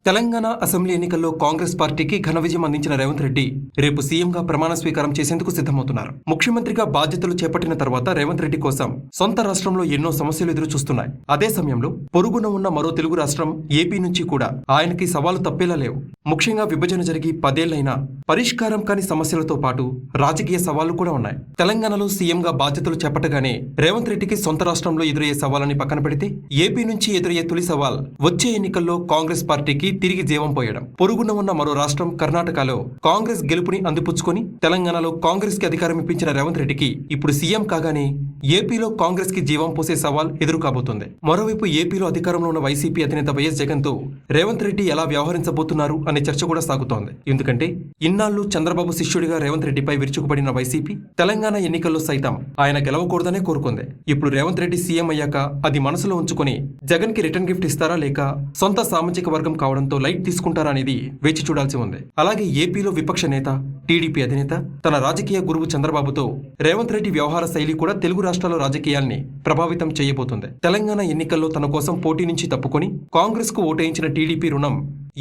Telangana assembly ఎన్నికల్లో కాంగ్రెస్ పార్టీకి ఘన విజయం అందించిన రేవంత్ రెడ్డి రేపు సీఎంగా ప్రమాణ స్వీకారం చేసేందుకు సిద్ధమవుతున్నారు. ముఖ్యమంత్రిగా బాధ్యతలు చేపట్టిన తర్వాత రేవంత్ రెడ్డి కోసం సొంత రాష్ట్రంలో ఎన్నో సమస్యలు ఎదురు చూస్తున్నాయి. అదే సమయంలో పొరుగున ఉన్న మరో తెలుగు రాష్ట్రం ఏపీ నుంచి కూడా ఆయనకి సవాలు తప్పేలా లేవు. ముఖ్యంగా విభజన జరిగి 10 ఏళ్లైనా పరిష్కారం కాని సమస్యలతో పాటు రాజకీయ సవాళ్లు కూడా ఉన్నాయి. తెలంగాణలో సీఎంగా బాధ్యతలు చేపట్టగానే రేవంత్ రెడ్డికి సొంత రాష్ట్రంలో ఎదురయ్యే సవాలని పక్కన పెడితే ఏపీ నుంచి ఎదురయ్యే తొలి సవాల్ వచ్చే ఎన్నికల్లో కాంగ్రెస్ పార్టీకి తిరిగి జీవం పోయడం. పొరుగున ఉన్న మరో రాష్ట్రం కర్ణాటకలో కాంగ్రెస్ గెలుపుని అందిపుచ్చుకొని తెలంగాణలో కాంగ్రెస్ కి అధికారం ఇప్పించిన రేవంత్ రెడ్డికి ఇప్పుడు సీఎం కాగానే ఏపీలో కాంగ్రెస్ కి జీవం పోసే సవాల్ ఎదురు కాబోతుంది. మరోవైపు ఏపీలో అధికారంలో ఉన్న వైసీపీ అధినేత వైఎస్ జగన్ తో రేవంత్ రెడ్డి ఎలా వ్యవహరించబోతున్నారు అనే చర్చ కూడా సాగుతోంది. ఎందుకంటే ఇన్నాళ్లు చంద్రబాబు శిష్యుడిగా రేవంత్ రెడ్డిపై విరుచుకుపడిన వైసీపీ తెలంగాణ ఎన్నికల్లో సైతం ఆయన గెలవకూడదనే కోరుకుంది. ఇప్పుడు రేవంత్ రెడ్డి సీఎం అయ్యాక అది మనసులో ఉంచుకుని జగన్ కి రిటర్న్ గిఫ్ట్ ఇస్తారా లేక సొంత సామాజిక వర్గం కావడంతో లైట్ తీసుకుంటారా అనేది వేచి చూడాల్సి ఉంది. అలాగే ఏపీలో విపక్ష నేత టీడీపీ అధినేత తన రాజకీయ గురువు చంద్రబాబుతో రేవంత్ రెడ్డి వ్యవహార శైలి కూడా తెలుగు రాష్ట్రాల రాజకీయాల్ని ప్రభావితం చేయబోతుంది. తెలంగాణ ఎన్నికల్లో తన కోసం పోటీ నుంచి తప్పుకొని కాంగ్రెస్ కు ఓటేయించిన టీడీపీ రుణం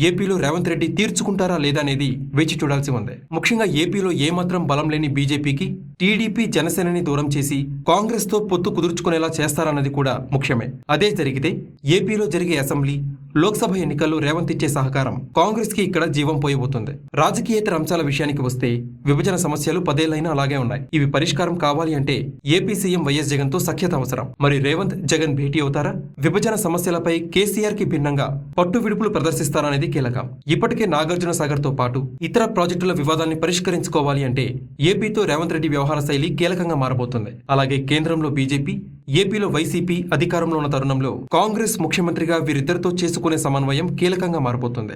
ఏపీలో రేవంత్ రెడ్డి తీర్చుకుంటారా లేదా అనేది వేచి చూడాల్సి ఉంది. ముఖ్యంగా ఏపీలో ఏమాత్రం బలం లేని బీజేపీకి టీడీపీ జనసేనని దూరం చేసి కాంగ్రెస్ తో పొత్తు కుదుర్చుకునేలా చేస్తారన్నది కూడా ముఖ్యమే. అదే జరిగితే ఏపీలో జరిగే అసెంబ్లీ, లోక్సభ ఎన్నికల్లో రేవంత్ ఇచ్చే సహకారం కాంగ్రెస్ కి ఇక్కడ జీవం పోయబోతుంది. రాజకీయేతర అంశాల విషయానికి వస్తే విభజన సమస్యలు 10 ఏళ్లైనా అలాగే ఉన్నాయి. ఇవి పరిష్కారం కావాలి అంటే ఏపీ సీఎం వైఎస్ జగన్ తో సఖ్యత అవసరం. మరి రేవంత్ జగన్ భేటీ అవుతారా? విభజన సమస్యలపై కేసీఆర్ కి భిన్నంగా పట్టు విడుపులు ప్రదర్శిస్తారనేది కీలకం. ఇప్పటికే నాగార్జున సాగర్ తో పాటు ఇతర ప్రాజెక్టుల వివాదాన్ని పరిష్కరించుకోవాలి అంటే ఏపీతో రేవంత్ రెడ్డి వ్యవహార శైలి కీలకంగా మారబోతుంది. అలాగే కేంద్రంలో బీజేపీ, ఏపీలో వైసీపీ అధికారంలో ఉన్న తరుణంలో కాంగ్రెస్ ముఖ్యమంత్రిగా వీరిద్దరితో చేసుకునే సమన్వయం కీలకంగా మారబోతుంది.